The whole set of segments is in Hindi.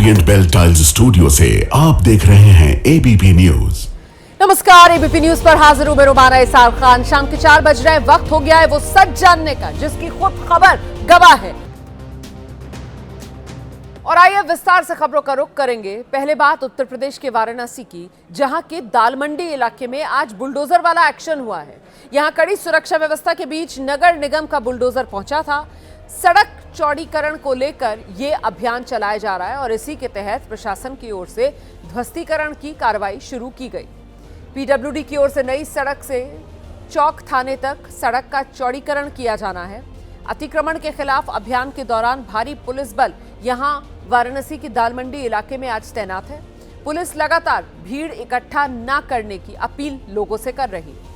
ओरिएंट बेल टाइल्स स्टूडियो से आप देख रहे हैं एबीपी न्यूज। नमस्कार, एबीपी न्यूज पर हाजिर हूं मैं रुमाना इसार खान। शाम के 4 बज रहे हैं, वक्त हो गया है वो सच जानने का जिसकी खुद खबर गवाह है। और आइए विस्तार से खबरों का रुख करेंगे। पहले बात उत्तर प्रदेश के वाराणसी की, जहां के दाल मंडी इलाके में आज बुलडोजर वाला एक्शन हुआ है। यहां कड़ी सुरक्षा व्यवस्था के बीच नगर निगम का बुलडोजर पहुंचा था। सड़क चौड़ीकरण को लेकर यह अभियान चलाया जा रहा है और इसी के तहत प्रशासन की ओर से ध्वस्तीकरण की कार्रवाई शुरू की गई। पीडब्ल्यूडी की ओर से नई सड़क से चौक थाने तक सड़क का चौड़ीकरण किया जाना है। अतिक्रमण के खिलाफ अभियान के दौरान भारी पुलिस बल यहां वाराणसी की दाल मंडी इलाके में आज तैनात है। पुलिस लगातार भीड़ इकट्ठा न करने की अपील लोगों से कर रही है।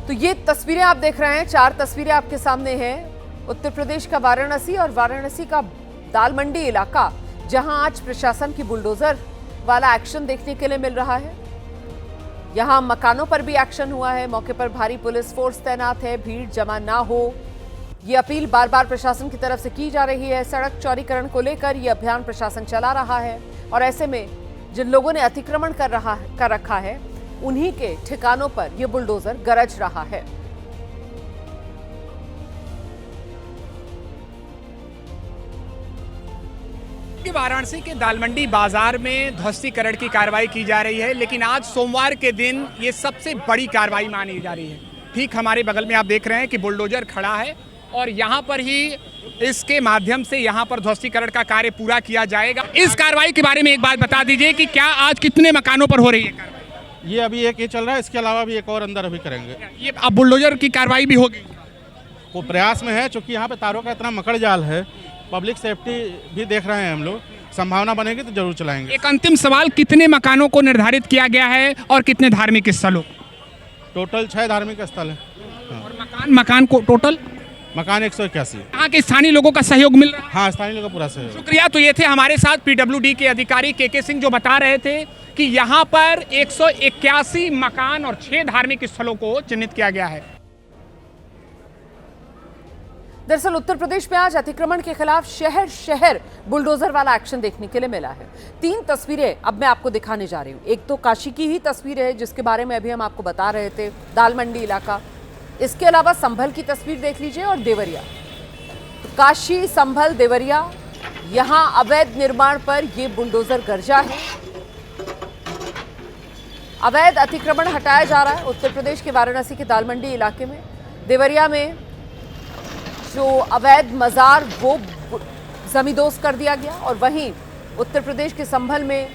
तो ये तस्वीरें आप देख रहे हैं, 4 तस्वीरें आपके सामने हैं। उत्तर प्रदेश का वाराणसी और वाराणसी का दाल मंडी इलाका, जहां आज प्रशासन की बुलडोजर वाला एक्शन देखने के लिए मिल रहा है। यहां मकानों पर भी एक्शन हुआ है। मौके पर भारी पुलिस फोर्स तैनात है, भीड़ जमा ना हो ये अपील बार बार प्रशासन की तरफ से की जा रही है। सड़क चौड़ीकरण को लेकर यह अभियान प्रशासन चला रहा है और ऐसे में जिन लोगों ने अतिक्रमण कर रखा है उन्हीं के ठिकानों पर यह बुलडोजर गरज रहा है। वाराणसी के दालमंडी बाजार में ध्वस्तीकरण की कार्रवाई की जा रही है, लेकिन आज सोमवार के दिन ये सबसे बड़ी कार्रवाई मानी जा रही है। ठीक हमारे बगल में आप देख रहे हैं कि बुलडोजर खड़ा है और यहाँ पर ही इसके माध्यम से यहाँ पर ध्वस्तीकरण का कार्य पूरा किया जाएगा। इस कार्रवाई के बारे में एक बात बता दीजिए कि क्या आज कितने मकानों पर हो रही है कार्रवाई? ये अभी एक ही चल रहा है, इसके अलावा भी एक और अंदर अभी करेंगे। ये अब बुलडोजर की कार्रवाई भी होगी? वो प्रयास में है, क्योंकि यहाँ पे तारों का इतना मकड़ जाल है, पब्लिक सेफ्टी भी देख रहे हैं हम लोग। संभावना बनेगी तो जरूर चलाएंगे। एक अंतिम सवाल, कितने मकानों को निर्धारित किया गया है और कितने धार्मिक स्थलों? टोटल 6 धार्मिक स्थल है। हाँ। और मकान को टोटल मकान 181। यहाँ के स्थानीय लोगों का सहयोग मिल रहा है? हाँ, स्थानीय लोगों का पूरा सहयोग। शुक्रिया। तो ये थे हमारे साथ पीडब्ल्यूडी के अधिकारी के सिंह, जो बता रहे थे कि यहाँ पर 181 मकान और 6 धार्मिक स्थलों को चिन्हित किया गया है। दरअसल उत्तर प्रदेश में आज अतिक्रमण के खिलाफ शहर शहर बुलडोजर वाला एक्शन देखने के लिए मिला है। 3 तस्वीरें अब मैं आपको दिखाने जा रही हूँ। एक तो काशी की ही तस्वीर है जिसके बारे में अभी हम आपको बता रहे थे, दाल मंडी इलाका। इसके अलावा संभल की तस्वीर देख लीजिए और देवरिया। तो काशी, संभल, देवरिया, यहाँ अवैध निर्माण पर यह बुलडोजर गरजा है। अवैध अतिक्रमण हटाया जा रहा है उत्तर प्रदेश के वाराणसी के दाल मंडी इलाके में। देवरिया में जो अवैध मजार वो जमींदोज कर दिया गया और वहीं उत्तर प्रदेश के संभल में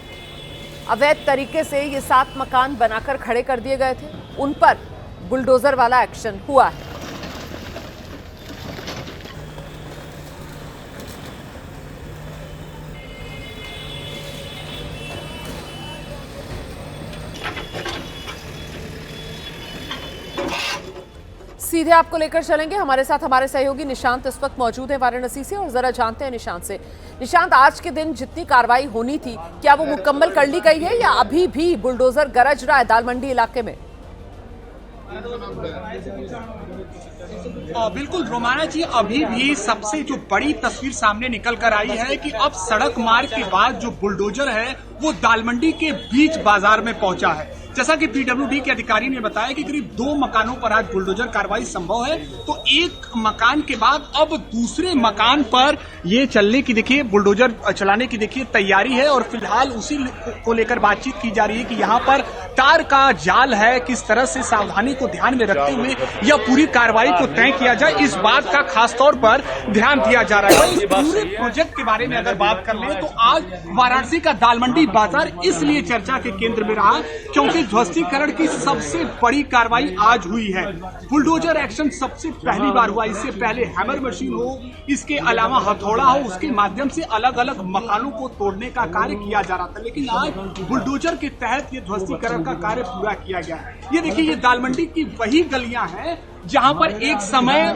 अवैध तरीके से ये 7 मकान बनाकर खड़े कर दिए गए थे, उन पर बुलडोजर वाला एक्शन हुआ है। सीधे आपको लेकर चलेंगे, हमारे साथ हमारे सहयोगी निशांत इस वक्त मौजूद है वाराणसी से, और जरा जानते हैं निशांत से। निशांत, आज के दिन जितनी कार्रवाई होनी थी, क्या वो मुकम्मल कर ली गई है या अभी भी बुलडोजर गरज रहा है दाल मंडी इलाके में? बिल्कुल रोमाना जी, अभी भी सबसे जो बड़ी तस्वीर सामने निकल कर आई है कि अब सड़क मार्ग के बाद जो बुलडोजर है वो दालमंडी के बीच बाजार में पहुंचा है। जैसा कि पीडब्ल्यूडी के अधिकारी ने बताया कि करीब 2 मकानों पर आज बुलडोजर कार्रवाई संभव है, तो एक मकान के बाद अब दूसरे मकान पर ये चलने की देखिए, बुलडोजर चलाने की देखिए तैयारी है और फिलहाल उसी को लेकर बातचीत की जा रही है कि यहाँ पर तार का जाल है, किस तरह से सावधानी को ध्यान में रखते हुए यह पूरी कार्रवाई को तय किया जाए, इस बात का खास तौर पर ध्यान दिया जा रहा है। इस पूरे प्रोजेक्ट के बारे में अगर बात कर ले तो आज वाराणसी का दालमंडी बाजार इसलिए चर्चा के केंद्र में रहा क्योंकि ध्वस्तीकरण की सबसे बड़ी कार्रवाई आज हुई है। बुलडोजर एक्शन सबसे पहली बार हुआ। इससे पहले हैमर मशीन हो, इसके अलावा हथौड़ा हो, उसके माध्यम से अलग अलग मकानों को तोड़ने का कार्य किया जा रहा था, लेकिन आज बुलडोजर के तहत ये ध्वस्तीकरण का कार्य पूरा किया गया है। ये देखिए, ये दालमंडी की वही गलियां हैं जहां पर एक समय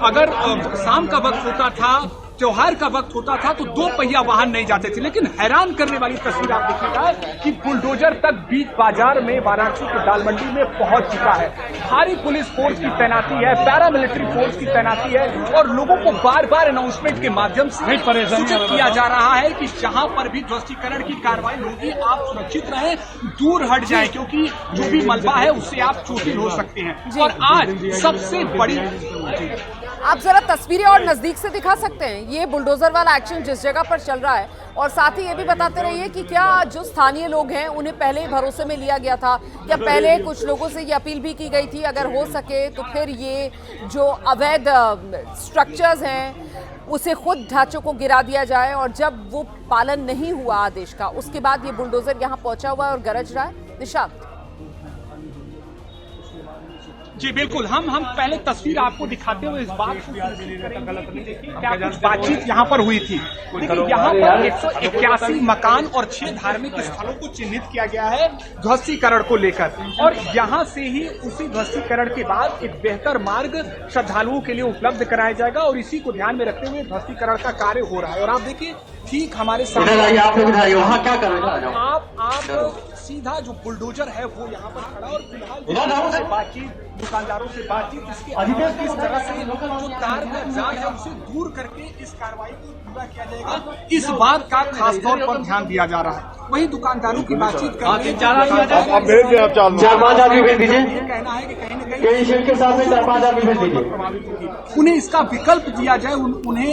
अगर शाम का वक्त होता था त्योहार का वक्त होता था तो 2 पहिया वाहन नहीं जाते थे। लेकिन हैरान करने वाली तस्वीर आप देखिएगा कि बुलडोजर तक बीच बाजार में वाराणसी के दाल मंडी में पहुंच चुका है। भारी पुलिस फोर्स की तैनाती है, पैरामिलिट्री फोर्स की तैनाती है और लोगों को बार बार अनाउंसमेंट के माध्यम से सूचित किया जा रहा है कि जहां पर भी ध्वस्तीकरण की कार्रवाई होगी आप सुरक्षित रहें, दूर हट जाए, क्योंकि जो भी मलबा है उससे आप चोटिल हो सकते हैं। और आज सबसे बड़ी, आप जरा तस्वीरें और नजदीक से दिखा सकते हैं ये बुलडोजर वाला एक्शन जिस जगह पर चल रहा है, और साथ ही ये भी बताते रहिए कि क्या जो स्थानीय लोग हैं उन्हें पहले ही भरोसे में लिया गया था, क्या पहले कुछ लोगों से ये अपील भी की गई थी अगर हो सके तो फिर ये जो अवैध स्ट्रक्चर्स हैं उसे खुद ढांचों को गिरा दिया जाए, और जब वो पालन नहीं हुआ आदेश का उसके बाद ये बुलडोजर यहाँ पहुंचा हुआ है और गरज रहा है। निशांत। जी बिल्कुल, हम पहले तस्वीर आपको दिखाते हुए इस बात को करेंगे कि देखिए क्या कुछ बातचीत यहाँ पर हुई थी। देखिए यहाँ पर 181 मकान और 6 धार्मिक स्थलों को चिन्हित किया गया है ध्वस्तीकरण को लेकर, और यहाँ से ही उसी ध्वस्तीकरण के बाद एक बेहतर मार्ग श्रद्धालुओं के लिए उपलब्ध कराया जाएगा, और इसी को ध्यान में रखते हुए ध्वस्तीकरण का कार्य हो रहा है। और आप देखिए ठीक हमारे सामने आप सीधा जो बुलडोजर है वो यहाँ पर खड़ा, और फिलहाल से बातचीत, दुकानदारों से बातचीत, इसके किस तरह से जो तार का जाल है उसे दूर करके इस कार्रवाई को पूरा किया जाएगा, इस बात का खास तौर पर ध्यान दिया जा रहा है। वही दुकानदारों की बातचीत करके कहना है कि कहीं न कहीं उन्हें इसका विकल्प दिया जाए, उन्हें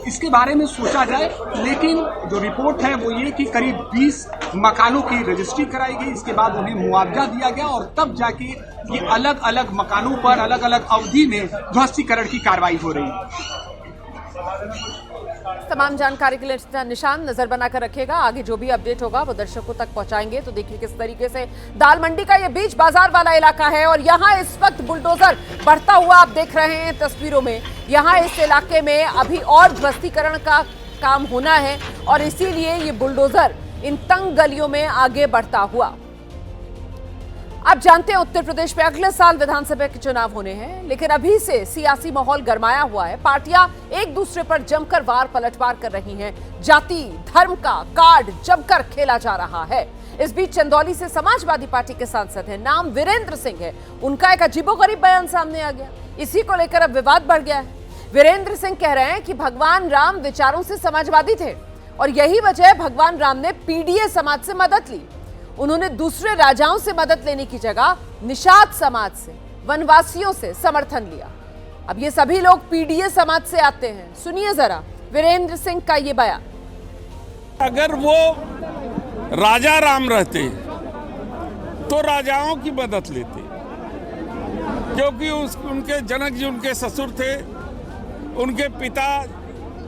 इसके बारे में सोचा जाए। लेकिन जो रिपोर्ट है वो ये कि करीब 20 मकानों की रजिस्ट्री कराई गई, इसके बाद उन्हें मुआवजा दिया गया, और तब जाके ये अलग अलग मकानों पर अलग अलग अवधि में ध्वस्तीकरण की कार्रवाई हो रही है। तमाम जानकारी के लिए निशान नजर बनाकर रखेगा, आगे जो भी अपडेट होगा वो दर्शकों तक पहुंचाएंगे। तो देखिए किस तरीके से दाल मंडी का ये बीच बाजार वाला इलाका है, और यहाँ इस वक्त बुलडोजर बढ़ता हुआ आप देख रहे हैं तस्वीरों में। यहाँ इस इलाके में अभी और ध्वस्तीकरण का काम होना है, और इसीलिए ये बुलडोजर इन तंग गलियों में आगे बढ़ता हुआ। आप जानते हैं उत्तर प्रदेश में अगले साल विधानसभा के चुनाव होने हैं, लेकिन अभी से सियासी माहौल गरमाया हुआ है। पार्टियां एक दूसरे पर जमकर वार पलटवार कर रही हैं, जाति धर्म का कार्ड जमकर खेला जा रहा है। इस बीच चंदौली से समाजवादी पार्टी के सांसद हैं, नाम वीरेंद्र सिंह है, उनका एक अजीबोगरीब बयान सामने आ गया। इसी को लेकर अब विवाद बढ़ गया है। वीरेंद्र सिंह कह रहे हैं कि भगवान राम विचारों से समाजवादी थे, और यही वजह है भगवान राम ने पीडीए समाज से मदद ली। उन्होंने दूसरे राजाओं से मदद लेने की जगह निषाद समाज से, वनवासियों से समर्थन लिया। अब ये सभी लोग पीडीए समाज से आते हैं। सुनिए जरा वीरेंद्र सिंह का ये बयान। अगर वो राजा राम रहते तो राजाओं की मदद लेते, क्योंकि उनके जनक जी उनके ससुर थे, उनके पिता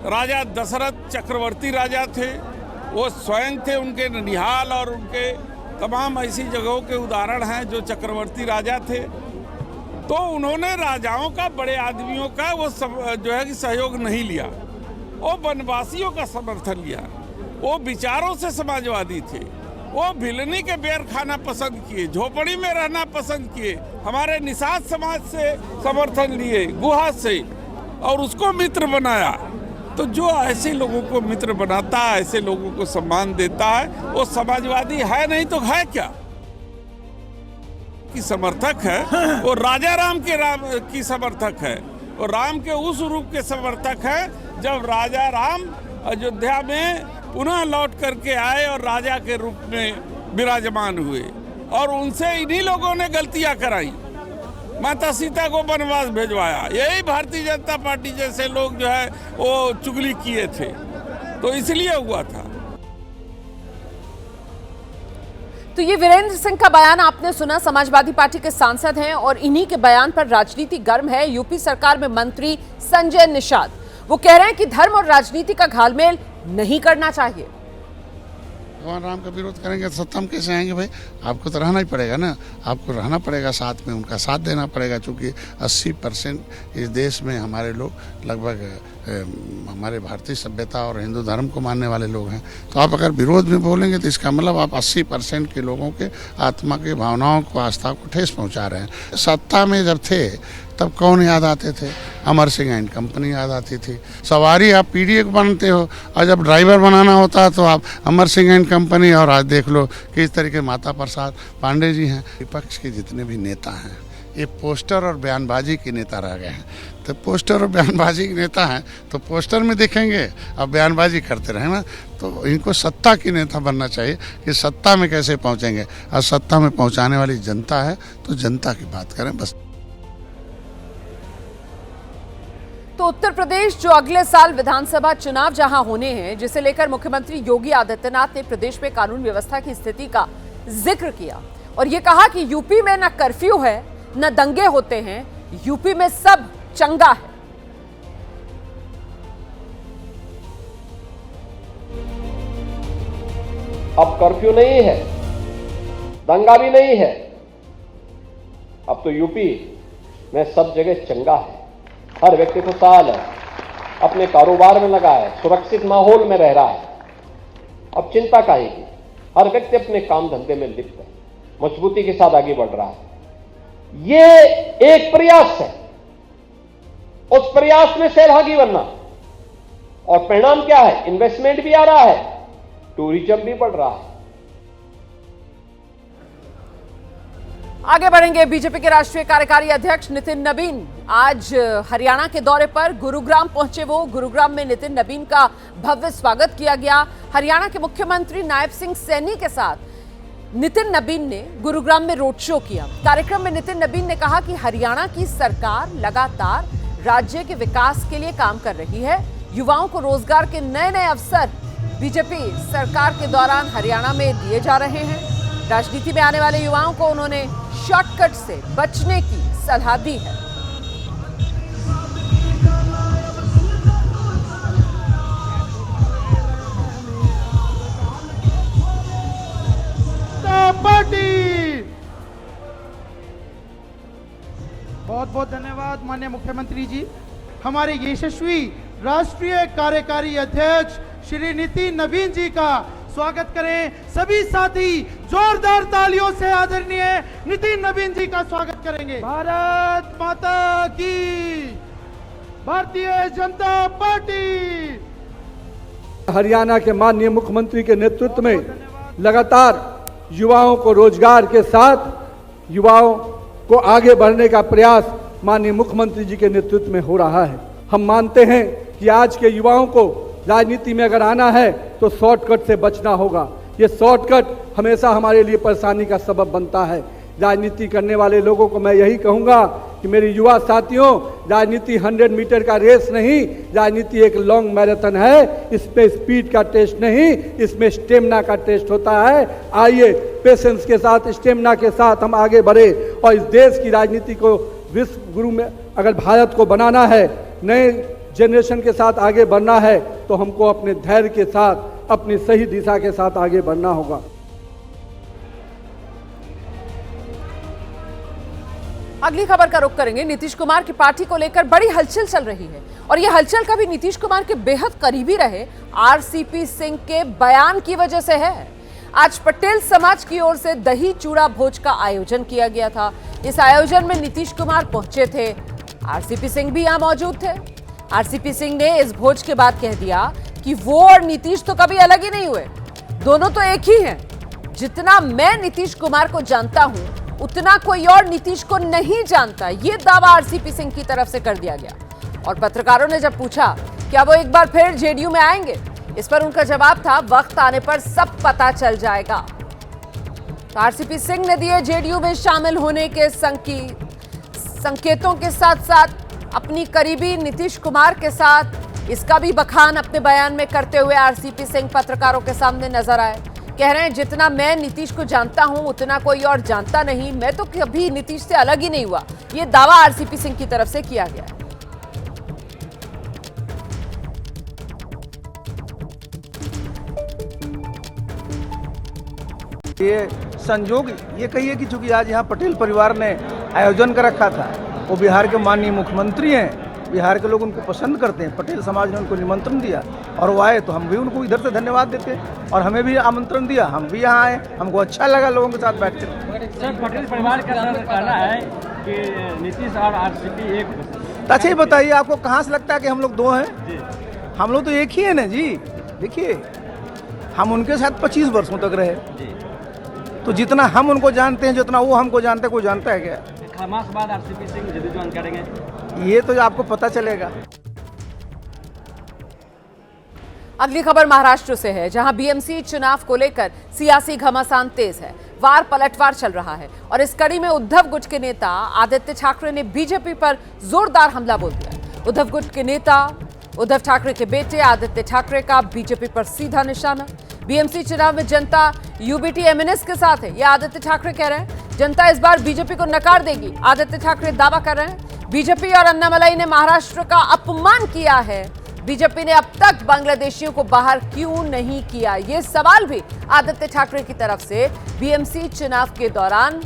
राजा दशरथ चक्रवर्ती राजा थे, वो स्वयं थे, उनके ननिहाल और उनके तमाम ऐसी जगहों के उदाहरण हैं जो चक्रवर्ती राजा थे। तो उन्होंने राजाओं का, बड़े आदमियों का वो जो है कि सहयोग नहीं लिया, वो वनवासियों का समर्थन लिया, वो विचारों से समाजवादी थे, वो भिलनी के बेर खाना पसंद किए, झोपड़ी में रहना पसंद किए, हमारे निषाद समाज से समर्थन लिए, गुहा से, और उसको मित्र बनाया। तो जो ऐसे लोगों को मित्र बनाता है, ऐसे लोगों को सम्मान देता है, वो समाजवादी है, नहीं तो है क्या? की समर्थक है, वो राजा राम की समर्थक है, वो राम के उस रूप के समर्थक है जब राजा राम अयोध्या में पुनः लौट करके आए और राजा के रूप में विराजमान हुए, और उनसे इन्हीं लोगों ने गलतियां कराई, माता सीता को वनवास भेजवाया। यही भारतीय जनता पार्टी जैसे लोग जो है वो चुगली किए थे, तो इसलिए हुआ था। तो ये वीरेंद्र सिंह का बयान आपने सुना, समाजवादी पार्टी के सांसद हैं, और इन्हीं के बयान पर राजनीति गर्म है। यूपी सरकार में मंत्री संजय निषाद वो कह रहे हैं कि धर्म और राजनीति का घालमेल नहीं करना चाहिए। भगवान राम का विरोध करेंगे तो सत्ता में कैसे आएंगे भाई? आपको तो रहना ही पड़ेगा ना, आपको रहना पड़ेगा साथ में, उनका साथ देना पड़ेगा, क्योंकि 80% इस देश में हमारे लोग लगभग हमारे भारतीय सभ्यता और हिंदू धर्म को मानने वाले लोग हैं। तो आप अगर विरोध में बोलेंगे तो इसका मतलब आप 80% के लोगों के आत्मा के भावनाओं को, आस्था को ठेस पहुंचा रहे हैं। सत्ता में जब थे तब कौन याद आते थे? अमर सिंह एंड कंपनी याद आती थी। सवारी आप पीडीए को बनते हो और जब ड्राइवर बनाना होता है तो आप अमर सिंह एंड कंपनी। और आज देख लो किस तरीके माता प्रसाद पांडे जी हैं। विपक्ष के जितने भी नेता हैं ये पोस्टर और बयानबाजी के नेता रह गए हैं। तो पोस्टर और बयानबाजी के नेता हैं तो पोस्टर में दिखेंगे और बयानबाजी करते रहें ना। तो इनको सत्ता की नेता बनना चाहिए कि सत्ता में कैसे पहुंचेंगे, और सत्ता में पहुंचाने वाली जनता है तो जनता की बात करें बस। तो उत्तर प्रदेश जो अगले साल विधानसभा चुनाव जहां होने हैं, जिसे लेकर मुख्यमंत्री योगी आदित्यनाथ ने प्रदेश में कानून व्यवस्था की स्थिति का जिक्र किया और ये कहा कि यूपी में न कर्फ्यू है न दंगे होते हैं, यूपी में सब चंगा है। अब कर्फ्यू नहीं है, दंगा भी नहीं है, अब तो यूपी में सब जगह चंगा है। हर व्यक्ति खुशहाल है, अपने कारोबार में लगा है, सुरक्षित माहौल में रह रहा है। अब चिंता काहे की? हर व्यक्ति अपने काम धंधे में लिप्त है, मजबूती के साथ आगे बढ़ रहा है। ये एक प्रयास है, उस प्रयास में सहभागी बनना। और परिणाम क्या है? इन्वेस्टमेंट भी आ रहा है, टूरिज्म भी बढ़ रहा है। आगे बढ़ेंगे। बीजेपी के राष्ट्रीय कार्यकारी अध्यक्ष नितिन नबीन आज हरियाणा के दौरे पर गुरुग्राम पहुंचे। वो गुरुग्राम में नितिन नबीन का भव्य स्वागत किया गया। हरियाणा के मुख्यमंत्री नायब सिंह सैनी के साथ नितिन नबीन ने गुरुग्राम में रोड शो किया। कार्यक्रम में नितिन नबीन ने कहा कि हरियाणा की सरकार लगातार राज्य के विकास के लिए काम कर रही है। युवाओं को रोजगार के नए नए अवसर बीजेपी सरकार के दौरान हरियाणा में दिए जा रहे हैं। राजनीति में आने वाले युवाओं को उन्होंने शॉर्टकट से बचने की सलाह दी है। बहुत बहुत धन्यवाद माननीय मुख्यमंत्री जी। हमारे यशस्वी राष्ट्रीय कार्यकारी अध्यक्ष श्री नितिन नबीन जी का स्वागत करें। सभी साथी जोरदार तालियों से आदरणीय नितिन नबीन जी का स्वागत करेंगे। भारत माता की, भारतीय जनता पार्टी। हरियाणा के माननीय मुख्यमंत्री के नेतृत्व में लगातार युवाओं को रोजगार के साथ युवाओं को आगे बढ़ने का प्रयास माननीय मुख्यमंत्री जी के नेतृत्व में हो रहा है। हम मानते हैं कि आज के युवाओं को राजनीति में अगर आना है तो शॉर्टकट से बचना होगा। ये शॉर्टकट हमेशा हमारे लिए परेशानी का सबब बनता है। राजनीति करने वाले लोगों को मैं यही कहूँगा कि मेरे युवा साथियों, राजनीति 100 मीटर का रेस नहीं, राजनीति एक लॉन्ग मैराथन है। इसमें स्पीड का टेस्ट नहीं, इसमें स्टेमिना का टेस्ट होता है। आइए पेशेंस के साथ, स्टेमिना के साथ हम आगे बढ़े और इस देश की राजनीति को विश्व गुरु में अगर भारत को बनाना है, नए जनरेशन के साथ आगे बढ़ना है, तो हमको अपने धैर्य के साथ, अपनी सही दिशा के साथ आगे बढ़ना होगा। अगली खबर का रुख करेंगे। नीतीश कुमार की पार्टी को लेकर बड़ी हलचल चल रही है और यह हलचल कभी नीतीश कुमार के बेहद करीबी रहे आरसीपी सिंह के बयान की वजह से है। आज पटेल समाज की ओर से दही चूड़ा भोज का आयोजन किया गया था। इस आयोजन में नीतीश कुमार पहुंचे थे, आरसीपी सिंह भी यहां मौजूद थे। आरसीपी सिंह ने इस भोज के बाद कह दिया कि वो और नीतीश तो कभी अलग ही नहीं हुए, दोनों तो एक ही हैं। जितना मैं नीतीश कुमार को जानता हूं उतना कोई और नीतीश को नहीं जानता। ये दावा आरसीपी सिंह की तरफ से कर दिया गया। और पत्रकारों ने जब पूछा क्या वो एक बार फिर जेडीयू में आएंगे, इस पर उनका जवाब था वक्त आने पर सब पता चल जाएगा। तो आरसीपी सिंह ने दिए जेडीयू में शामिल होने के संकेतों के साथ साथ अपनी करीबी नीतीश कुमार के साथ इसका भी बखान अपने बयान में करते हुए आरसीपी सिंह पत्रकारों के सामने नजर आए। कह रहे हैं जितना मैं नीतीश को जानता हूं उतना कोई और जानता नहीं, मैं तो कभी नीतीश से अलग ही नहीं हुआ। यह दावा आरसीपी सिंह की तरफ से किया गया है। ये संजोग ये कहिए कि चूंकि आज यहाँ पटेल परिवार ने आयोजन कर रखा था, वो बिहार के माननीय मुख्यमंत्री हैं बिहार के लोग उनको पसंद करते हैं। पटेल समाज ने उनको निमंत्रण दिया और वो आए, तो हम भी उनको इधर से धन्यवाद देते हैं और हमें भी आमंत्रण दिया, हम भी यहाँ आए, हमको अच्छा लगा लोगों के साथ बैठ कर। सर, पटेल परिवार का कहना है कि नीतीश और आरसीपी एक। अच्छा ये बताइए, आपको कहाँ से लगता है कि हम लोग दो हैं? हम लोग तो एक ही है ना जी। देखिए, हम उनके साथ 25 वर्षों तक रहे, तो जितना हम उनको जानते हैं, जितना वो हमको जानते हैं, कोई जानता है क्या? खमास बाद आरसीपी सिंह जदयू ज्वाइन करेंगे, ये तो आपको पता चलेगा। अगली खबर महाराष्ट्र से है, जहां बीएमसी चुनाव को लेकर सियासी घमासान तेज है। वार पलटवार चल रहा है और इस कड़ी में उद्धव गुट के नेता आदित्य ठाकरे ने बीजेपी पर जोरदार हमला बोल दिया। उद्धव गुट के नेता उद्धव ठाकरे के बेटे आदित्य ठाकरे का बीजेपी पर सीधा निशाना। बीएमसी चुनाव में जनता यूबीटी एमएनएस के साथ है, यह आदित्य ठाकरे कह रहे हैं। जनता इस बार बीजेपी को नकार देगी, आदित्य ठाकरे दावा कर रहे हैं। बीजेपी और अन्नामलाई ने महाराष्ट्र का अपमान किया है। बीजेपी ने अब तक बांग्लादेशियों को बाहर क्यों नहीं किया, यह सवाल भी आदित्य ठाकरे की तरफ से बीएमसी चुनाव के दौरान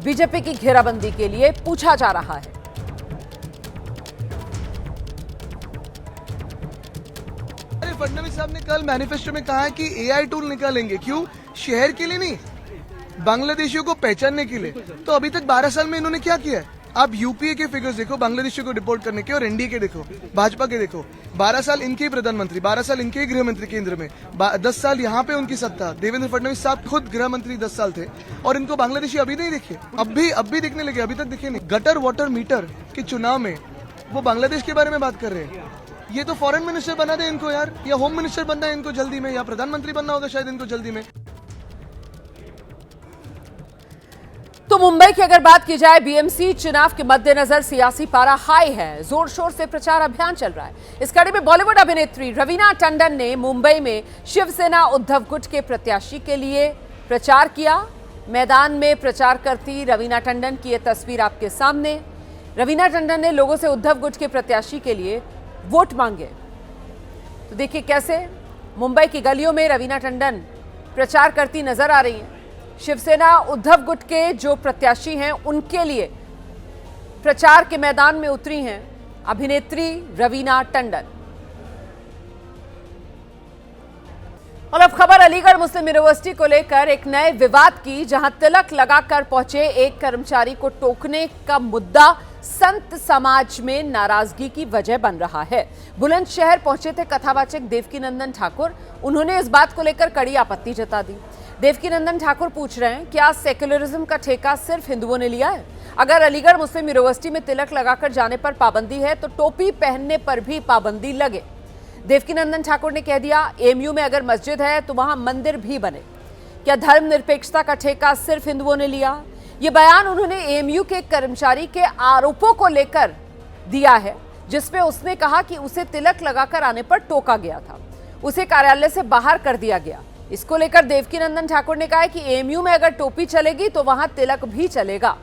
बीजेपी की घेराबंदी के लिए पूछा जा रहा है। फडणवीस साहब ने कल मैनिफेस्टो में कहा है कि एआई टूल निकालेंगे। क्यों? शहर के लिए नहीं, बांग्लादेशियों को पहचानने के लिए। तो अभी तक 12 साल में इन्होंने क्या किया है? आप यूपीए के फिगर्स देखो, बांग्लादेशियों को डिपोर्ट करने के, और एनडीए के देखो, भाजपा के देखो। 12 साल इनके ही प्रधानमंत्री, 12 साल इनके ही गृह मंत्री केंद्र में, 10 साल यहाँ पे उनकी सत्ता। देवेंद्र फडणवीस साहब खुद गृह मंत्री 10 साल थे और इनको बांग्लादेशी अभी नहीं दिखे, अब भी दिखने लगे, अभी तक दिखे नहीं। गटर वाटर मीटर के चुनाव में वो बांग्लादेश के बारे में बात कर रहे हैं। ये तो फॉरेन मिनिस्टर बना दे इनको यार, या होम मिनिस्टर बनना है इनको जल्दी में, या प्रधानमंत्री बनना होगा शायद इनको जल्दी में। तो मुंबई की अगर बात की जाए, बीएमसी चुनाव के मद्देनजर सियासी पारा हाई है, जोर शोर से प्रचार अभियान चल रहा है। इस कड़ी में बॉलीवुड अभिनेत्री रवीना टंडन ने मुंबई में शिवसेना उद्धव गुट के प्रत्याशी के लिए प्रचार किया। मैदान में प्रचार करती रवीना टंडन की यह तस्वीर आपके सामने। रवीना टंडन ने लोगों से उद्धव गुट के प्रत्याशी के लिए वोट मांगे। तो देखिए कैसे मुंबई की गलियों में रवीना टंडन प्रचार करती नजर आ रही हैं। शिवसेना उद्धव गुट के जो प्रत्याशी हैं उनके लिए प्रचार के मैदान में उतरी हैं अभिनेत्री रवीना टंडन। और अब खबर अलीगढ़ मुस्लिम यूनिवर्सिटी को लेकर एक नए विवाद की, जहां तिलक लगाकर पहुंचे एक कर्मचारी को टोकने का मुद्दा संत समाज में नाराजगी की वजह बन रहा है। बुलंदशहर पहुंचे थे कथावाचक देवकीनंदन ठाकुर, उन्होंने इस बात को लेकर कड़ी आपत्ति जता दी। देवकीनंदन ठाकुर पूछ रहे हैं, क्या सेक्युलरिज्म का ठेका सिर्फ हिंदुओं ने लिया है? अगर अलीगढ़ मुस्लिम यूनिवर्सिटी में तिलक लगाकर जाने पर पाबंदी है तो टोपी पहनने पर भी पाबंदी लगे। देवकीनंदन ठाकुर ने कह दिया, एएमयू में अगर मस्जिद है तो वहां मंदिर भी बने। क्या धर्मनिरपेक्षता का ठेका सिर्फ हिंदुओं ने लिया? ये बयान उन्होंने एएमयू के कर्मचारी के आरोपों को लेकर दिया है, जिसमें उसने कहा कि उसे तिलक लगाकर आने पर टोका गया था, उसे कार्यालय से बाहर कर दिया गया। इसको लेकर देवकीनंदन ठाकुर ने कहा है कि एएमयू में अगर टोपी चलेगी तो वहां तिलक भी चलेगा।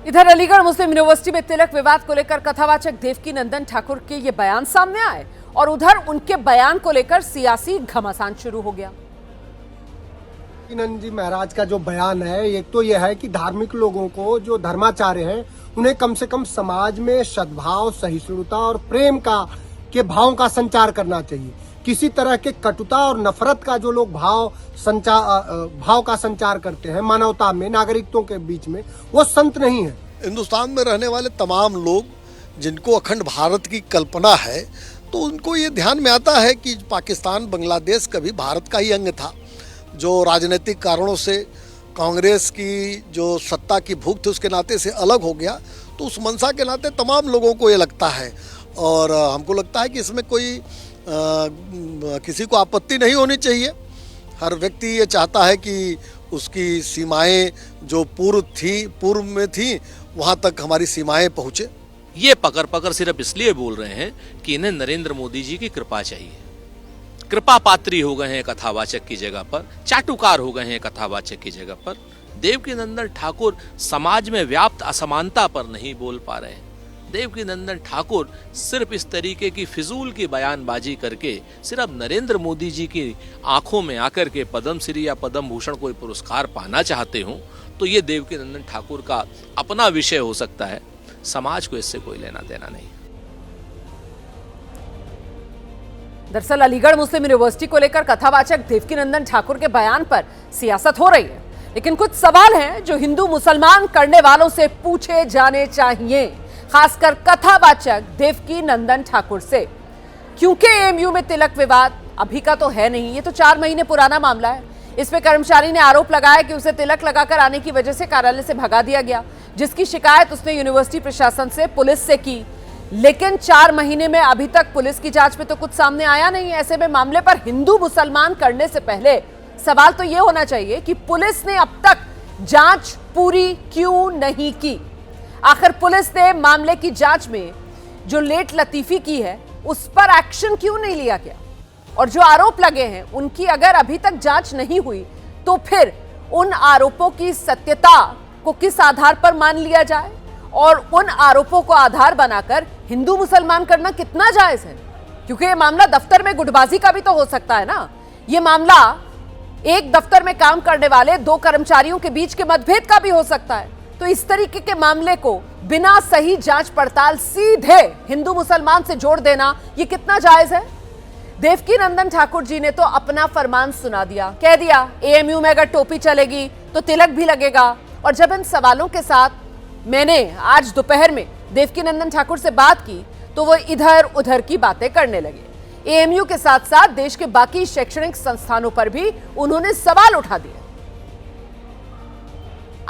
इधर अलीगढ़ मुस्लिम यूनिवर्सिटी में तिलक विवाद को लेकर कथावाचक देवकीनंदन ठाकुर के ये बयान सामने आए और उधर उनके बयान को लेकर सियासी घमासान शुरू हो गया। देवकीनंदन जी महाराज का जो बयान है, एक तो यह है कि धार्मिक लोगों को, जो धर्माचार्य हैं, उन्हें कम से कम समाज में सद्भाव, सहिष्णुता और प्रेम के भाव का संचार करना चाहिए। किसी तरह के कटुता और नफरत का जो लोग भाव का संचार करते हैं मानवता में, नागरिकों के बीच में, वो संत नहीं है। हिंदुस्तान में रहने वाले तमाम लोग जिनको अखंड भारत की कल्पना है, तो उनको ये ध्यान में आता है कि पाकिस्तान, बांग्लादेश कभी भारत का ही अंग था। जो राजनीतिक कारणों से कांग्रेस की जो सत्ता की भूख थी उसके नाते से अलग हो गया, तो उस मंशा के नाते तमाम लोगों को ये लगता है, और हमको लगता है कि इसमें कोई किसी को आपत्ति नहीं होनी चाहिए। हर व्यक्ति ये चाहता है कि उसकी सीमाएं जो पूर्व में थी वहाँ तक हमारी सीमाएं पहुँचे। ये पकड़ सिर्फ इसलिए बोल रहे हैं कि इन्हें नरेंद्र मोदी जी की कृपा चाहिए। कृपा पात्री हो गए हैं कथावाचक की जगह पर, चाटुकार हो गए हैं कथावाचक की जगह पर। देवकीनंदन ठाकुर समाज में व्याप्त असमानता पर नहीं बोल पा रहे हैं। देवकी नंदन ठाकुर सिर्फ इस तरीके की फिजूल की बयानबाजी करके सिर्फ नरेंद्र मोदी जी की आंखों में आकर के पद्मश्री या पद्म भूषण कोई पुरस्कार पाना चाहते हो तो ये देवकी नंदन ठाकुर का अपना विषय हो सकता है, समाज को इससे कोई लेना देना नहीं। दरअसल अलीगढ़ मुस्लिम यूनिवर्सिटी को लेकर कथावाचक देवकी नंदन ठाकुर के बयान पर सियासत हो रही है, लेकिन कुछ सवाल हैं जो हिंदू मुसलमान करने वालों से पूछे जाने चाहिए, खासकर कथावाचक देवकी नंदन ठाकुर से। क्योंकि एएमयू में तिलक विवाद अभी का तो है नहीं, ये तो 4 महीने पुराना मामला है। इस पे कर्मचारी ने आरोप लगाया कि उसे तिलक लगाकर आने की वजह से कार्यालय से भगा दिया गया, जिसकी शिकायत उसने यूनिवर्सिटी प्रशासन से, पुलिस से की। लेकिन 4 महीने में अभी तक पुलिस की जांच में तो कुछ सामने आया नहीं। ऐसे में मामले पर हिंदू मुसलमान करने से पहले सवाल तो यह होना चाहिए कि पुलिस ने अब तक जांच पूरी क्यों नहीं की। आखिर पुलिस ने मामले की जांच में जो लेट लतीफी की है उस पर एक्शन क्यों नहीं लिया गया, और जो आरोप लगे हैं उनकी अगर अभी तक जांच नहीं हुई तो फिर उन आरोपों की सत्यता को किस आधार पर मान लिया जाए, और उन आरोपों को आधार बनाकर हिंदू मुसलमान करना कितना जायज है। क्योंकि ये मामला दफ्तर में गुटबाजी का भी तो हो सकता है ना। ये मामला एक दफ्तर में काम करने वाले 2 कर्मचारियों के बीच के मतभेद का भी हो सकता है। तो इस तरीके के मामले को बिना सही जांच पड़ताल सीधे हिंदू मुसलमान से जोड़ देना ये कितना जायज है। देवकी नंदन ठाकुर जी ने तो अपना फरमान सुना दिया, कह दिया एएमयू में अगर टोपी चलेगी तो तिलक भी लगेगा। और जब इन सवालों के साथ मैंने आज दोपहर में देवकी नंदन ठाकुर से बात की तो वो इधर उधर की बातें करने लगे। एएमयू के साथ साथ देश के बाकी शैक्षणिक संस्थानों पर भी उन्होंने सवाल उठा दिए।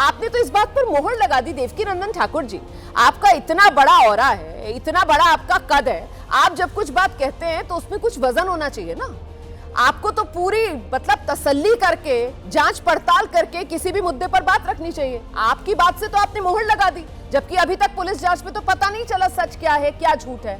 आपने तो इस बात पर मोहर लगा दी देवकी नंदन ठाकुर जी, आपका इतना बड़ा औरा है, इतना बड़ा आपका कद है, आप जब कुछ बात कहते हैं तो उसमें कुछ वजन होना चाहिए ना। आपको तो पूरी मतलब तसल्ली करके जांच पड़ताल करके किसी भी मुद्दे पर बात रखनी चाहिए। आपकी बात से तो आपने मोहर लगा दी, जबकि अभी तक पुलिस जांच में तो पता नहीं चला सच क्या है क्या झूठ है।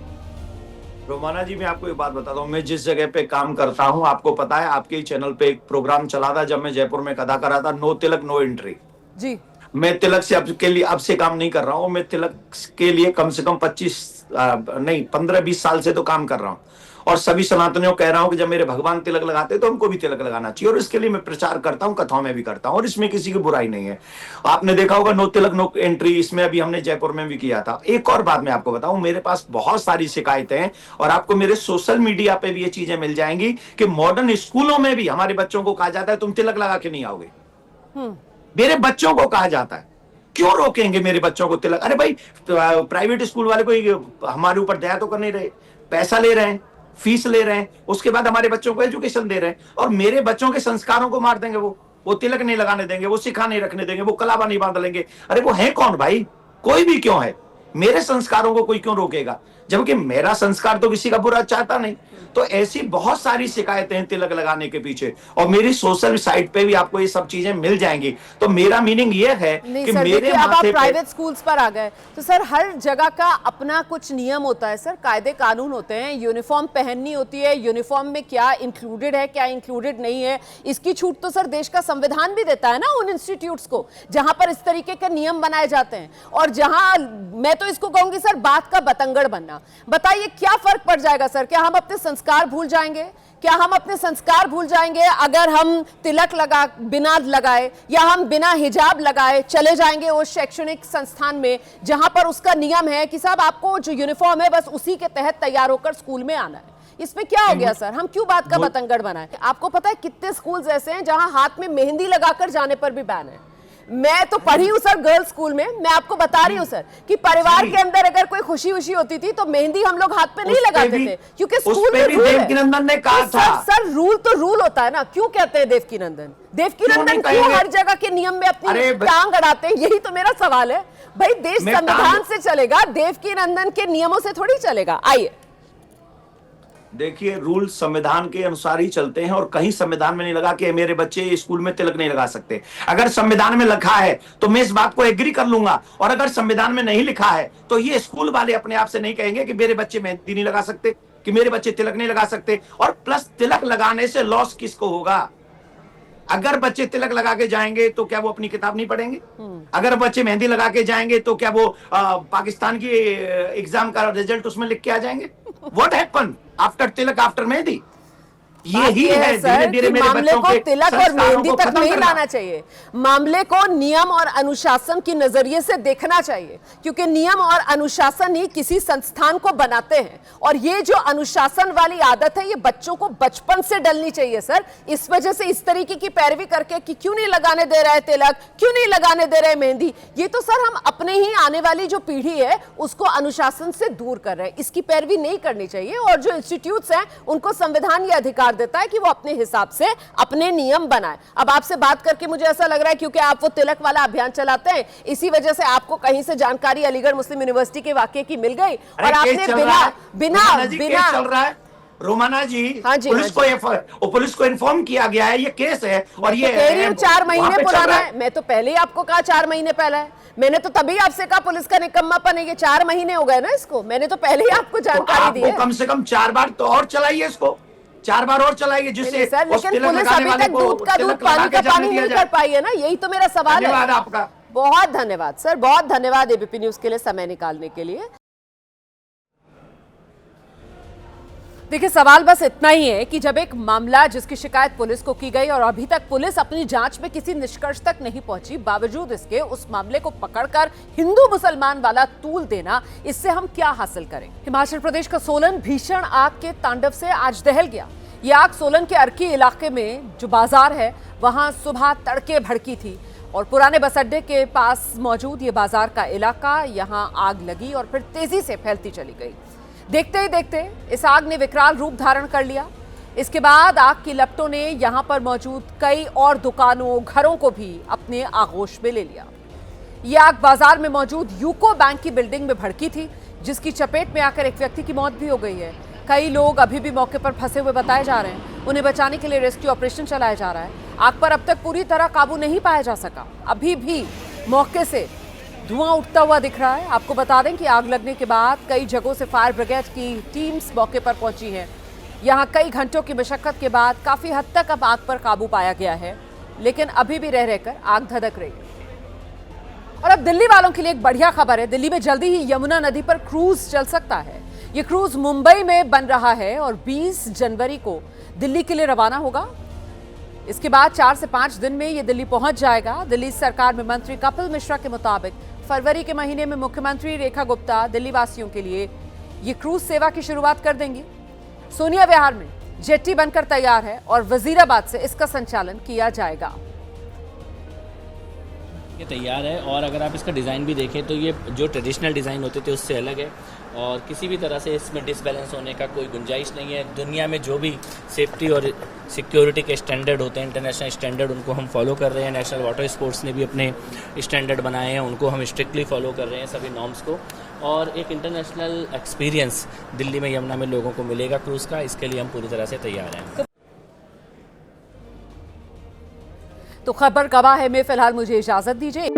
रोमाना जी, मैं आपको एक बात बताता हूँ, मैं जिस जगह पे काम करता हूँ, आपको पता है, आपके चैनल पे एक प्रोग्राम चला था जब मैं जयपुर में अदा कर रहा था, नो तिलक नो एंट्री जी। मैं तिलक से अब से काम नहीं कर रहा हूँ। मैं तिलक के लिए कम से कम 15-20 साल से तो काम कर रहा हूँ, और सभी सनातनियों कह रहा हूं कि जब मेरे भगवान तिलक लगाते तो उनको भी तिलक लगाना चाहिए, और इसके लिए मैं प्रचार करता हूं, कथाओं में भी करता हूं, और इसमें किसी की बुराई नहीं है। आपने देखा होगा नो तिलक नो एंट्री, इसमें अभी हमने जयपुर में भी किया था। एक और बात मैं आपको बताऊं, मेरे पास बहुत सारी शिकायतें हैं, और आपको मेरे सोशल मीडिया पे भी ये चीजें मिल जाएंगी कि मॉडर्न स्कूलों में भी हमारे बच्चों को कहा जाता है तुम तिलक लगा के नहीं आओगे। मेरे बच्चों को कहा जाता है, क्यों रोकेंगे मेरे बच्चों को तिलक? अरे भाई, प्राइवेट स्कूल वाले कोई हमारे ऊपर दया तो कर नहीं रहे, पैसा ले रहे हैं, फीस ले रहे हैं, उसके बाद हमारे बच्चों को एजुकेशन दे रहे हैं, और मेरे बच्चों के संस्कारों को मार देंगे। वो तिलक नहीं लगाने देंगे, वो सिखा नहीं रखने देंगे, वो कलावा नहीं बांध लेंगे। अरे वो है कौन भाई? कोई भी क्यों है? मेरे संस्कारों को कोई क्यों रोकेगा? जबकि मेरा संस्कार तो किसी का बुरा चाहता नहीं। तो ऐसी बहुत सारी शिकायतें हैं तिलक लगाने के पीछे, और मेरी सोशल साइट पे भी आपको ये सब चीजें मिल जाएंगी। तो मेरा मीनिंग ये है कि मेरे अब आप माथे प्राइवेट स्कूल्स पर आ गए तो सर हर जगह का अपना कुछ नियम होता है सर, कायदे कानून होते हैं, यूनिफॉर्म पहननी होती है, यूनिफॉर्म में क्या इंक्लूडेड है क्या इंक्लूडेड नहीं है, इसकी छूट तो सर देश का संविधान भी देता है ना उन इंस्टीट्यूट्स को जहां पर इस तरीके के नियम बनाए जाते हैं। और जहां मैं तो इसको कहूंगी सर बात का बतंगड़ बनना। बताइए क्या फर्क पड़ जाएगा सर? क्या हम अपने संस्कार भूल जाएंगे? क्या हम अपने संस्कार भूल जाएंगे अगर हम तिलक लगा बिना लगाए, या हम बिना हिजाब लगाए चले जाएंगे उस शैक्षणिक संस्थान में जहां पर उसका नियम है कि साहब आपको जो यूनिफॉर्म है बस उसी के तहत तैयार होकर स्कूल में आना है? इसमें क्या हो गया सर? हम क्यों बात का बतंगड़ बनाए? आपको पता है कितने स्कूल ऐसे हैं जहां हाथ में मेहंदी लगाकर जाने पर भी बैन है। मैं तो पढ़ी हूं सर गर्ल्स स्कूल में, मैं आपको बता रही हूं सर कि परिवार के अंदर अगर कोई खुशी उशी होती थी तो मेहंदी हम लोग हाथ पे नहीं लगाते थे, क्योंकि स्कूल में रूल है। देवकी नंदन ने कहा था सर रूल तो रूल होता है ना, क्यों कहते हैं देवकी नंदन? देवकी नंदन क्यों हर जगह के नियम में अपनी टांग अड़ाते हैं? यही तो मेरा सवाल है भाई। देश संविधान से चलेगा, देवकी नंदन के नियमों से थोड़ी चलेगा। आइए देखिए, रूल संविधान के अनुसार ही चलते हैं, और कहीं संविधान में नहीं लगा कि मेरे बच्चे स्कूल में तिलक नहीं लगा सकते। अगर संविधान में लिखा है तो मैं इस बात को एग्री कर लूंगा, और अगर संविधान में नहीं लिखा है तो ये स्कूल वाले अपने आप से नहीं कहेंगे कि मेरे बच्चे मेहंदी नहीं लगा सकते, कि मेरे बच्चे तिलक नहीं लगा सकते। और प्लस तिलक लगाने से लॉस किसको होगा? अगर बच्चे तिलक लगा के जाएंगे तो क्या वो अपनी किताब नहीं पढ़ेंगे? अगर बच्चे मेहंदी लगा के जाएंगे तो क्या वो पाकिस्तान की एग्जाम का रिजल्ट उसमें लिख के आ जाएंगे? What happen after Tilak after mehndi? यही है सर कि मामले को तिलक और मेहंदी तक नहीं लाना चाहिए, मामले को नियम और अनुशासन के नजरिए से देखना चाहिए, क्योंकि नियम और अनुशासन ही किसी संस्थान को बनाते हैं। और ये जो अनुशासन वाली आदत है ये बच्चों को बचपन से डलनी चाहिए सर। इस वजह से इस तरीके की पैरवी करके कि क्यों नहीं लगाने दे रहा है तिलक, क्यों नहीं लगाने दे रहे मेहंदी, ये तो सर हम अपने ही आने वाली जो पीढ़ी है उसको अनुशासन से दूर कर रहे हैं। इसकी पैरवी नहीं करनी चाहिए। और जो इंस्टीट्यूट्स हैं उनको संविधान ये अधिकार देता है कि वो अपने हिसाब से अपने नियम बनाए। अब आपसे बात करके मुझे ऐसा लग रहा है क्योंकि आप वो तिलक वाला अभियान चलाते हैं, इसी वजह से आपको कहीं से जानकारी अलीगढ़ मुस्लिम यूनिवर्सिटी के वाकये की मिल गई और आपने बिना चल रहा है रोमाना जी, हाँ जी, पुलिस को इन्फॉर्म किया गया है, ये केस है और ये कह रही हूं 4 महीने पुराना है। मैं तो पहले ही आपको कहा 4 महीने पहले है, मैंने तो तभी आपसे कहा पुलिस का निकम्मापन है। ये 4 महीने हो गए ना इसको, मैंने तो पहले ही आपको जानकारी दी है। कम से कम 4 बार तो और चलाइए इसको, 4 बार और चलाइए जिससे लेकिन पुलिस अभी तक दूध का दूध पानी का पानी नहीं कर पाई है ना, यही तो मेरा सवाल है। धन्यवाद आपका, बहुत धन्यवाद सर, बहुत धन्यवाद एबीपी न्यूज के लिए समय निकालने के लिए। देखिए सवाल बस इतना ही है कि जब एक मामला जिसकी शिकायत पुलिस को की गई और अभी तक पुलिस अपनी जांच में किसी निष्कर्ष तक नहीं पहुंची, बावजूद इसके उस मामले को पकड़कर हिंदू मुसलमान वाला तूल देना, इससे हम क्या हासिल करें। हिमाचल प्रदेश का सोलन भीषण आग के तांडव से आज दहल गया। ये आग सोलन के अर्की इलाके में जो बाजार है वहां सुबह तड़के भड़की थी और पुराने बस अड्डे के पास मौजूद ये बाजार का इलाका, यहां आग लगी और फिर तेजी से फैलती चली गई। देखते ही देखते इस आग ने विकराल रूप धारण कर लिया। इसके बाद आग की लपटों ने यहां पर मौजूद कई और दुकानों, घरों को भी अपने आगोश में ले लिया। यह आग बाजार में मौजूद यूको बैंक की बिल्डिंग में भड़की थी, जिसकी चपेट में आकर एक व्यक्ति की मौत भी हो गई है। कई लोग अभी भी मौके पर फंसे हुए बताए जा रहे हैं। उन्हें बचाने के लिए रेस्क्यू ऑपरेशन चलाया जा रहा है। आग पर अब तक पूरी तरह काबू नहीं पाया जा सका। अभी भी मौके से धुआं उठता हुआ दिख रहा है। आपको बता दें कि आग लगने के बाद कई जगहों से फायर ब्रिगेड की टीम्स मौके पर पहुंची हैं। यहां कई घंटों की मशक्कत के बाद काफी हद तक अब आग पर काबू पाया गया है, लेकिन अभी भी रह रहकर आग धधक रही है। और अब दिल्ली वालों के लिए एक बढ़िया खबर है। दिल्ली में जल्दी ही यमुना नदी पर क्रूज चल सकता है। ये क्रूज मुंबई में बन रहा है और 20 जनवरी को दिल्ली के लिए रवाना होगा। इसके बाद 4 से 5 दिन में ये दिल्ली पहुंच जाएगा। दिल्ली सरकार में मंत्री कपिल मिश्रा के मुताबिक फरवरी के महीने में मुख्यमंत्री रेखा गुप्ता दिल्ली वासियों के लिए ये क्रूज सेवा की शुरुआत कर देंगी। सोनिया विहार में जेट्टी बनकर तैयार है और वजीराबाद से इसका संचालन किया जाएगा। ये तैयार है और अगर आप इसका डिज़ाइन भी देखें तो ये जो ट्रेडिशनल डिज़ाइन होते थे उससे अलग है और किसी भी तरह से इसमें डिसबैलेंस होने का कोई गुंजाइश नहीं है। दुनिया में जो भी सेफ्टी और सिक्योरिटी के स्टैंडर्ड होते हैं, इंटरनेशनल स्टैंडर्ड, उनको हम फॉलो कर रहे हैं। नेशनल वाटर स्पोर्ट्स ने भी अपने स्टैंडर्ड बनाए हैं, उनको हम स्ट्रिक्टली फॉलो कर रहे हैं सभी नॉर्म्स को। और एक इंटरनेशनल एक्सपीरियंस दिल्ली में यमुना में लोगों को मिलेगा क्रूज़ का, इसके लिए हम पूरी तरह से तैयार हैं। तो खबर गवाह है में फिलहाल मुझे इजाजत दीजिए।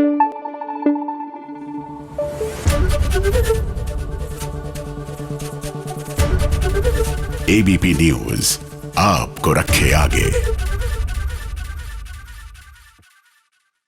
एबीपी न्यूज आपको रखे आगे।